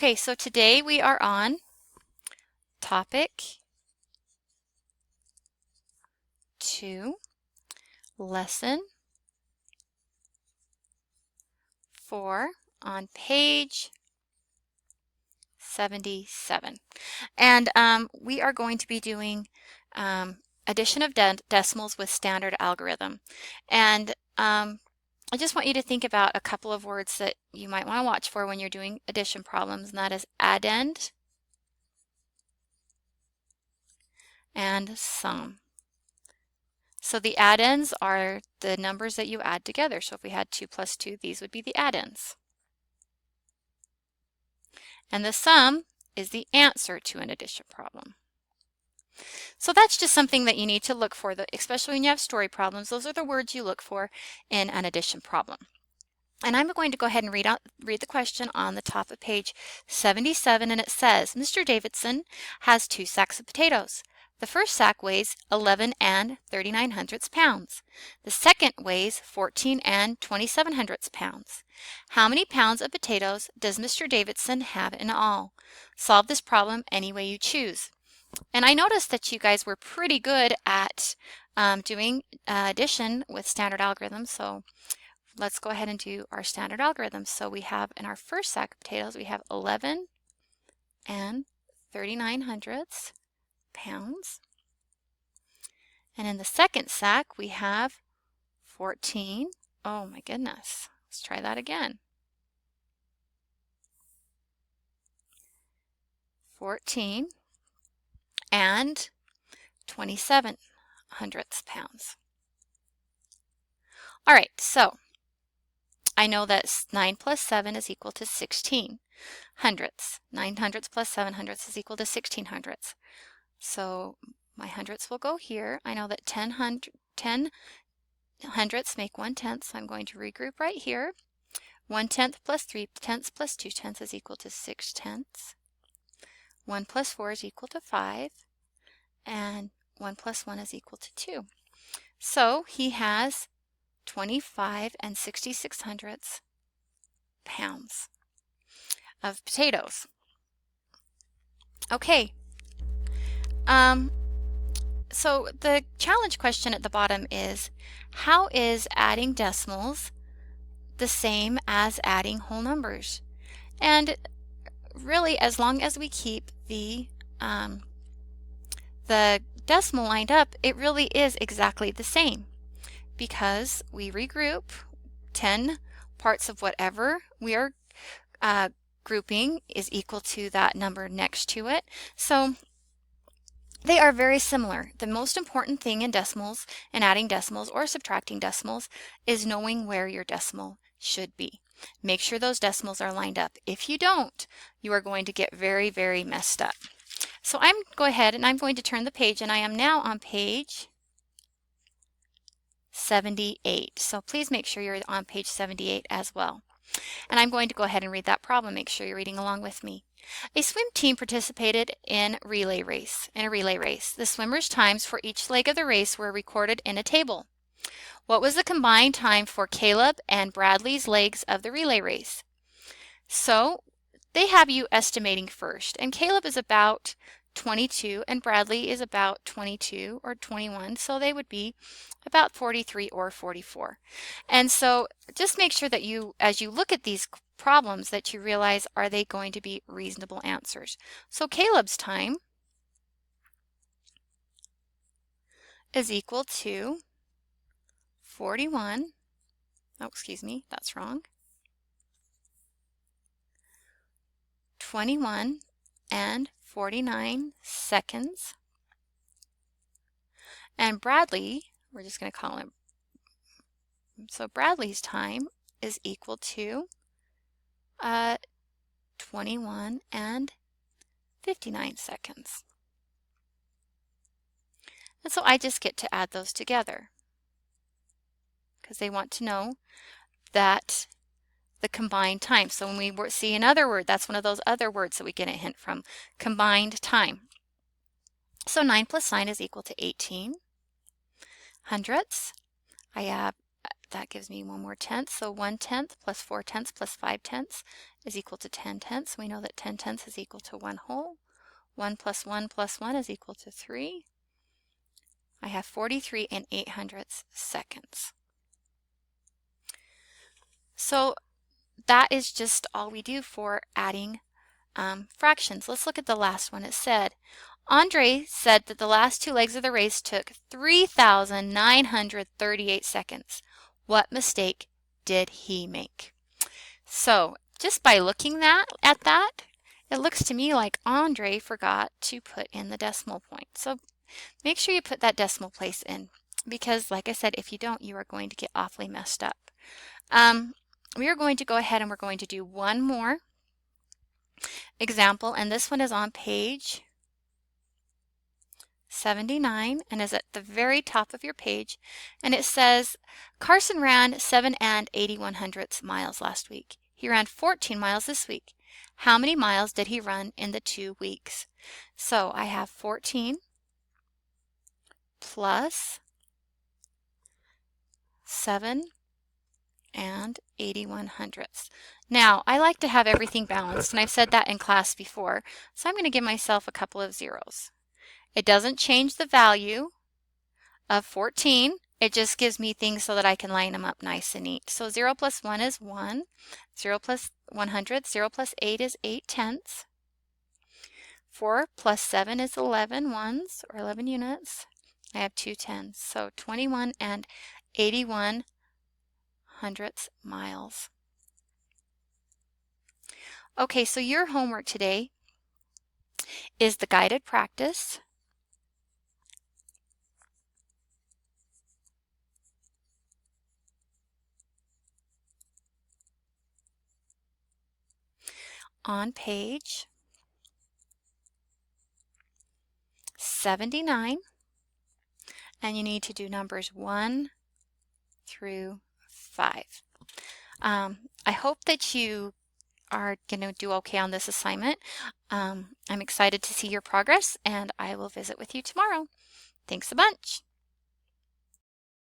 Okay, so today we are on topic 2, lesson 4 on page 77. And we are going to be doing addition of decimals with standard algorithm. And I just want you to think about a couple of words that you might want to watch for when you're doing addition problems, and that is addend and sum. So the addends are the numbers that you add together. So if we had 2 plus 2, these would be the addends. And the sum is the answer to an addition problem. So that's just something that you need to look for, especially when you have story problems. Those are the words you look for in an addition problem. And I'm going to go ahead and read the question on the top of page 77, and it says, Mr. Davidson has 2 sacks of potatoes. The first sack weighs 11 and 39/100 pounds. The second weighs 14 and 27/100 pounds. How many pounds of potatoes does Mr. Davidson have in all? Solve this problem any way you choose. And I noticed that you guys were pretty good at doing addition with standard algorithms, so let's go ahead and do our standard algorithms. So we have in our first sack of potatoes, we have 11 and 39/100 pounds. And in the second sack, we have 14. Oh my goodness. Let's try that again. 14 and 27/100 pounds. All right, so I know that 9 plus 7 is equal to 16 hundredths. 9 hundredths plus 7 hundredths is equal to 16 hundredths. So my hundredths will go here. I know that 10 hundredths make 1/10, so I'm going to regroup right here. 1/10 plus 3/10 plus 2/10 is equal to 6/10. 1 plus 4 is equal to 5, and 1 plus 1 is equal to 2. So he has 25 and 66/100 pounds of potatoes. Okay. So the challenge question at the bottom is, how is adding decimals the same as adding whole numbers? And really, as long as we keep the decimal lined up, it really is exactly the same, because we regroup 10 parts of whatever we are grouping is equal to that number next to it. So they are very similar. The most important thing in decimals and adding decimals or subtracting decimals is knowing where your decimal should be. Make sure those decimals are lined up. If you don't, you are going to get very, very messed up. So I'm going ahead and I'm going to turn the page, and I am now on page 78. So please make sure you're on page 78 as well. And I'm going to go ahead and read that problem. Make sure you're reading along with me. A swim team participated in a relay race. The swimmers' times for each leg of the race were recorded in a table. What was the combined time for Caleb and Bradley's legs of the relay race? So they have you estimating first, and Caleb is about 22 and Bradley is about 22 or 21, so they would be about 43 or 44. And so just make sure that you, as you look at these problems, that you realize, are they going to be reasonable answers? So Caleb's time is equal to 41. Oh, excuse me, that's wrong. 21 and 49 seconds. And Bradley, we're just going to call him, so Bradley's time is equal to 21 and 59 seconds. And so I just get to add those together, because they want to know that the combined time. So when we see another word, that's one of those other words that we get a hint from, combined time. So 9 plus 9 is equal to 18 hundredths. I have that gives me one more tenth. So 1/10 plus 4/10 plus 5/10 is equal to 10/10. We know that 10/10 is equal to 1 whole. 1 plus 1 plus 1 is equal to 3. I have 43 and 800 seconds. So that is just all we do for adding fractions. Let's look at the last one. It said, Andre said that the last 2 legs of the race took 3,938 seconds. What mistake did he make? So just by looking at that, it looks to me like Andre forgot to put in the decimal point. So make sure you put that decimal place in, because like I said, if you don't, you are going to get awfully messed up. We are going to go ahead and we're going to do one more example, and this one is on page 79 and is at the very top of your page, and it says Carson ran 7 and 81/100 miles last week. He ran 14 miles this week. How many miles did he run in the 2 weeks? So I have 14 plus 7 and 81/100. Now, I like to have everything balanced, and I've said that in class before, so I'm going to give myself a couple of zeros. It doesn't change the value of 14. It just gives me things so that I can line them up nice and neat. So 0 plus 1 is 1. 0 plus 100. 0 plus 8 is 8/10. 4 plus 7 is 11 ones, or 11 units. I have 2 tens. So 21 and 81/100 miles. Okay, so your homework today is the guided practice. On page 79, and you need to do numbers 1 through 5. I hope that you are going to do okay on this assignment. I'm excited to see your progress, and I will visit with you tomorrow. Thanks a bunch.